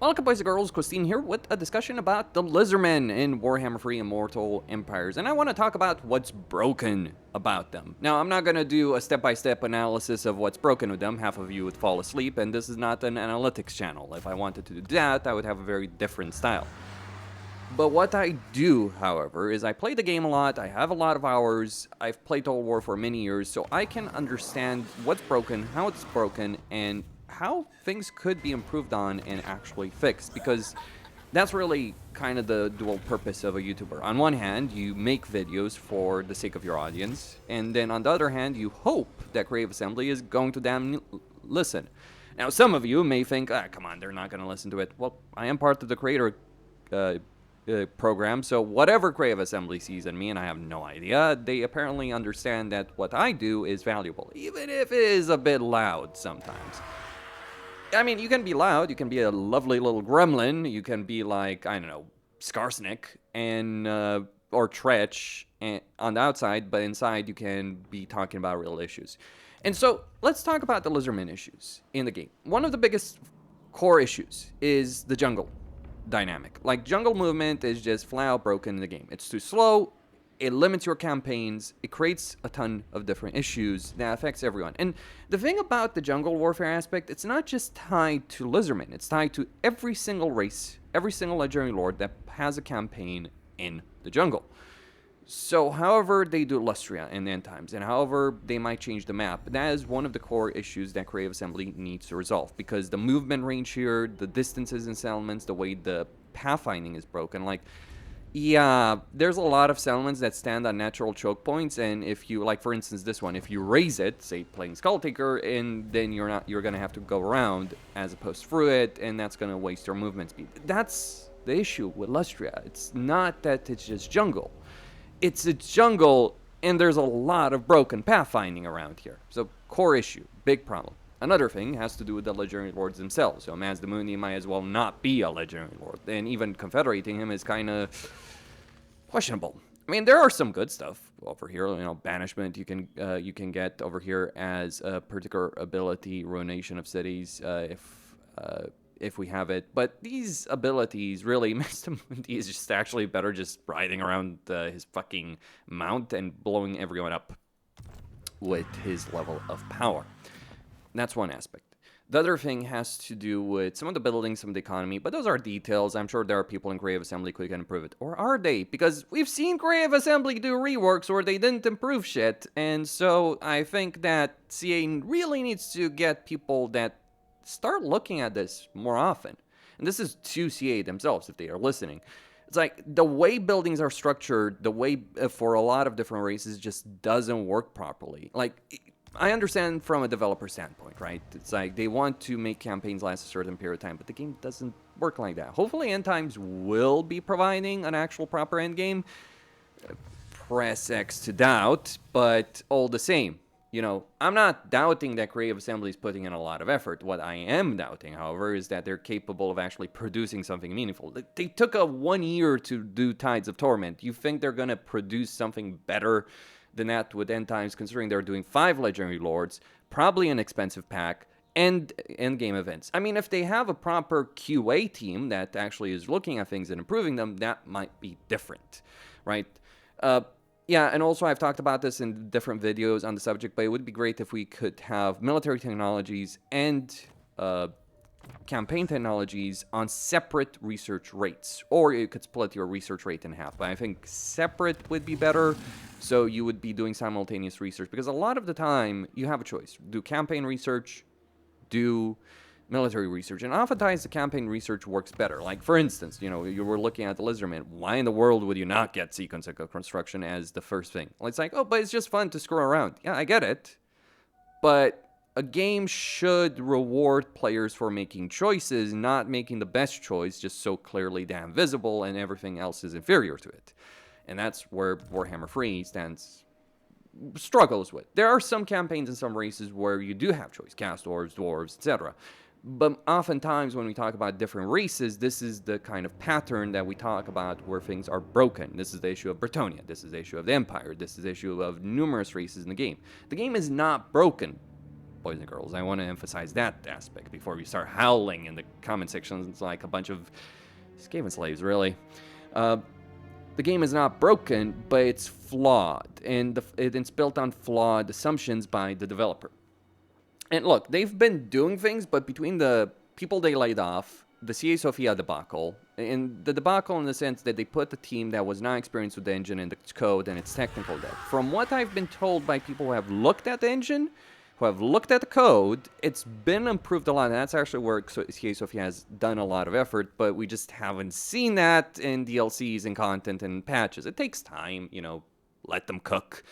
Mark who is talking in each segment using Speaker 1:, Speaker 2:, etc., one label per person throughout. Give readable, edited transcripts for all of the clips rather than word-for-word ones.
Speaker 1: Welcome boys and girls, Costin here with a discussion about the Lizardmen in Warhammer 3 Immortal Empires, and I want to talk about what's broken about them. Now, I'm not going to do a step-by-step analysis of what's broken with them, half of you would fall asleep, and this is not an analytics channel. If I wanted to do that, I would have a very different style. But what I do, however, is I play the game a lot, I have a lot of hours, I've played Total War for many years, so I can understand what's broken, how it's broken, and how things could be improved on and actually fixed, because that's really kind of the dual purpose of a YouTuber. On one hand, you make videos for the sake of your audience, and then on the other hand, you hope that Creative Assembly is going to damn listen. Now, some of you may think, come on, they're not going to listen to it. Well, I am part of the creator program, so whatever Creative Assembly sees in me, and I have no idea, they apparently understand that what I do is valuable, even if it is a bit loud sometimes. I mean, you can be loud, you can be a lovely little gremlin, you can be like, I don't know, Skarsnik, and, or Tretch on the outside, but inside you can be talking about real issues. And so, let's talk about the Lizardmen issues in the game. One of the biggest core issues is the jungle dynamic. Like, jungle movement is just flat out broken in the game. It's too slow, it limits your campaigns, it creates a ton of different issues that affects everyone. And the thing about the jungle warfare aspect, it's not just tied to Lizardmen, it's tied to every single race, every single legendary lord that has a campaign in the jungle. So however they do Lustria in the end times, and however they might change the map, that is one of the core issues that Creative Assembly needs to resolve, because the movement range here, the distances in settlements, the way the pathfinding is broken, like, yeah, there's a lot of settlements that stand on natural choke points, and if you, like for instance this one, if you raise it, say playing Skulltaker, and then you're gonna have to go around as opposed to through it, and that's gonna waste your movement speed. That's the issue with Lustria. It's not that it's just jungle. It's a jungle, and there's a lot of broken pathfinding around here. So, core issue, big problem. Another thing has to do with the legendary lords themselves. So Mazdamundi might as well not be a legendary lord, and even confederating him is kind of questionable. I mean, there are some good stuff over here. You know, banishment you can get over here as a particular ability, ruination of cities, if we have it. But these abilities, really, Mazdamundi is just actually better just riding around his fucking mount and blowing everyone up with his level of power. That's one aspect. The other thing has to do with some of the buildings, some of the economy, but those are details. I'm sure there are people in Creative Assembly who can improve it. Or are they? Because we've seen Creative Assembly do reworks where they didn't improve shit, and so I think that CA really needs to get people that start looking at this more often. And this is to CA themselves, if they are listening. It's like, the way buildings are structured, the way for a lot of different races just doesn't work properly. Like, I understand from a developer standpoint, right? It's like they want to make campaigns last a certain period of time, but the game doesn't work like that. Hopefully End Times will be providing an actual proper end game. Press X to doubt, but all the same, you know, I'm not doubting that Creative Assembly is putting in a lot of effort. What I am doubting, however, is that they're capable of actually producing something meaningful. They took 1 year to do Tides of Torment. You think they're going to produce something better than that with End Times, considering they're doing 5 Legendary Lords, probably an expensive pack, and end-game events? I mean, if they have a proper QA team that actually is looking at things and improving them, that might be different, right? Yeah, and also I've talked about this in different videos on the subject, but it would be great if we could have military technologies and campaign technologies on separate research rates, or you could split your research rate in half. But I think separate would be better, so you would be doing simultaneous research, because a lot of the time you have a choice: do campaign research, do military research, and oftentimes the campaign research works better. Like, for instance, you know, you were looking at the Lizardmen. Why in the world would you not get sequence of construction as the first thing? Well, it's like, oh, but it's just fun to screw around. Yeah, I get it, but a game should reward players for making choices, not making the best choice just so clearly damn visible and everything else is inferior to it. And that's where Warhammer 3 struggles with. There are some campaigns and some races where you do have choice, cast dwarves, etc. But oftentimes when we talk about different races, this is the kind of pattern that we talk about where things are broken. This is the issue of Bretonnia, this is the issue of the Empire, this is the issue of numerous races in the game. The game is not broken boys and girls. I want to emphasize that aspect before we start howling in the comment sections like a bunch of Skaven slaves, really. The game is not broken, but it's flawed, and it's built on flawed assumptions by the developer. And look, they've been doing things, but between the people they laid off, the CA Sofia debacle, and the debacle in the sense that they put a team that was not experienced with the engine and its code and its technical debt. From what I've been told by people who have looked at the engine, who have looked at the code, it's been improved a lot, and that's actually where CA Sofia has done a lot of effort, but we just haven't seen that in DLCs and content and patches. It takes time, you know, let them cook.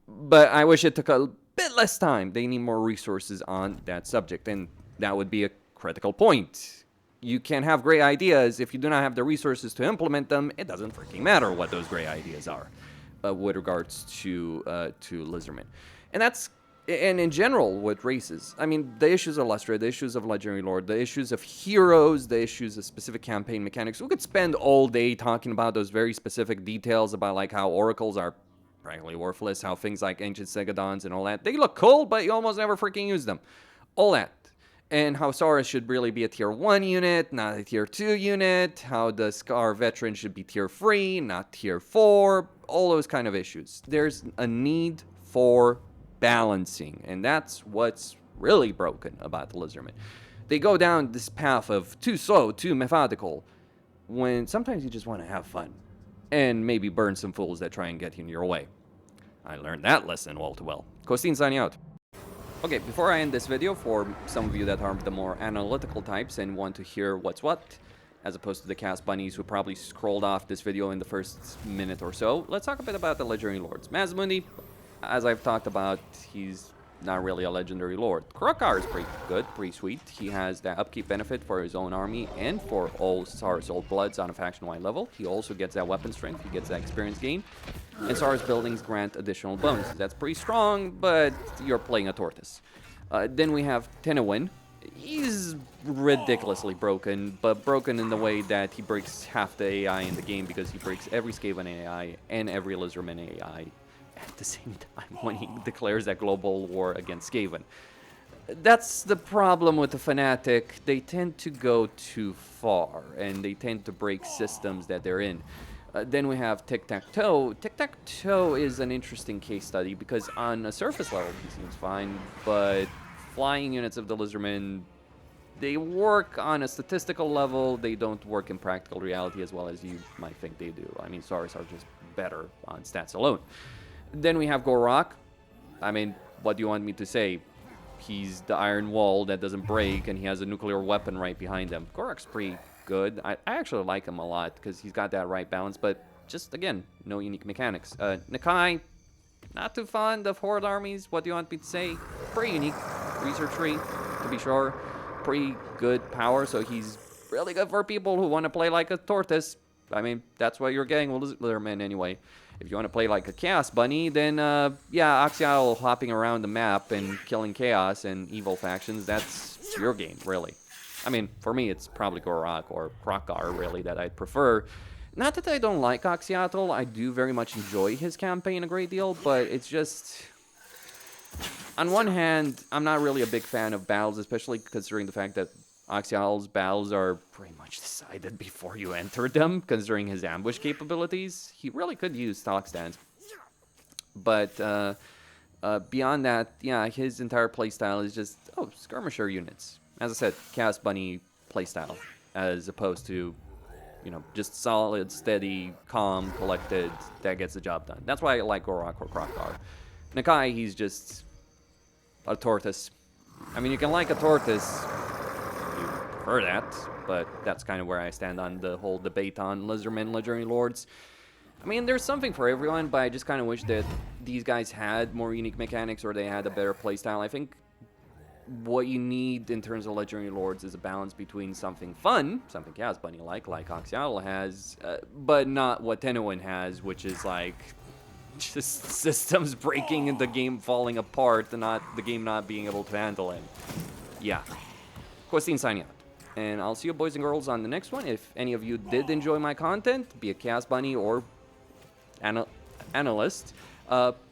Speaker 1: But I wish it took a bit less time. They need more resources on that subject, and that would be a critical point. You can have great ideas. If you do not have the resources to implement them, it doesn't freaking matter what those great ideas are with regards to Lizardmen. And in general, with races, I mean, the issues of Lustria, the issues of Legendary Lord, the issues of heroes, the issues of specific campaign mechanics. We could spend all day talking about those very specific details about like how oracles are practically worthless, how things like ancient Segadons and all that, they look cool, but you almost never freaking use them. All that. And how Saurus should really be a tier 1 unit, not a tier 2 unit, how the Scar veteran should be tier 3, not tier 4, all those kind of issues. There's a need for balancing, and that's what's really broken about the Lizardmen. They go down this path of too slow, too methodical, when sometimes you just want to have fun, and maybe burn some fools that try and get in your way. I learned that lesson all too well. Costin signing out. Okay, before I end this video, for some of you that are the more analytical types and want to hear what's what, as opposed to the cast bunnies who probably scrolled off this video in the first minute or so, let's talk a bit about the Legendary Lords. Mazmundi, as I've talked about, he's not really a Legendary Lord. Krokar is pretty good, pretty sweet. He has that upkeep benefit for his own army and for all Saurus Old Bloods on a faction-wide level. He also gets that weapon strength, he gets that experience gain. And Saurus buildings grant additional bonuses. That's pretty strong, but you're playing a Tortoise. Then we have Tenowin. He's ridiculously broken, but broken in the way that he breaks half the AI in the game because he breaks every Skaven AI and every Lizardman AI at the same time when he declares that global war against Skaven. That's the problem with the Fanatic. They tend to go too far, and they tend to break systems that they're in. Then we have Tic-Tac-Toe. Tic-Tac-Toe is an interesting case study because on a surface level he seems fine, but flying units of the Lizardmen, they work on a statistical level, they don't work in practical reality as well as you might think they do. I mean, Saurus are just better on stats alone. Then we have Gorok. I mean, what do you want me to say? He's the iron wall that doesn't break, and he has a nuclear weapon right behind him. Gorok's pretty good. I actually like him a lot because he's got that right balance, but just, again, no unique mechanics. Nakai, not too fond of Horde armies. What do you want me to say? Pretty unique. Research tree, to be sure. Pretty good power, so he's really good for people who want to play like a Tortoise. I mean, that's what you're getting with Lizardmen anyway. If you want to play like a Chaos Bunny, then, yeah, Axial hopping around the map and killing Chaos and evil factions, that's your game, really. I mean, for me, it's probably Gorok or Krokar, really, that I'd prefer. Not that I don't like Axiatl, I do very much enjoy his campaign a great deal, but it's just... On one hand, I'm not really a big fan of battles, especially considering the fact that Axial's battles are pretty much decided before you enter them, considering his ambush capabilities. He really could use stock stands. But beyond that, yeah, his entire playstyle is just, skirmisher units. As I said, Chaos Bunny playstyle, as opposed to, you know, just solid, steady, calm, collected, that gets the job done. That's why I like Gorok or Krokar. Nakai, he's just a Tortoise. I mean, you can like a Tortoise, you prefer that, but that's kind of where I stand on the whole debate on Lizardmen, Legendary Lords. I mean, there's something for everyone, but I just kind of wish that these guys had more unique mechanics or they had a better playstyle. I think what you need in terms of Legendary Lords is a balance between something fun, something Chaos Bunny like Axiatl has, but not what Tenowin has, which is like just systems breaking and the game falling apart and the game not being able to handle it. Yeah. Costin signing out. And I'll see you boys and girls on the next one. If any of you did enjoy my content, be a Chaos Bunny or analyst,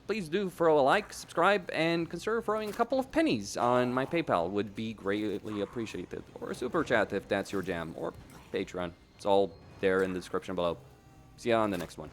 Speaker 1: please do throw a like, subscribe, and consider throwing a couple of pennies on my PayPal. Would be greatly appreciated. Or a super chat if that's your jam. Or Patreon. It's all there in the description below. See ya on the next one.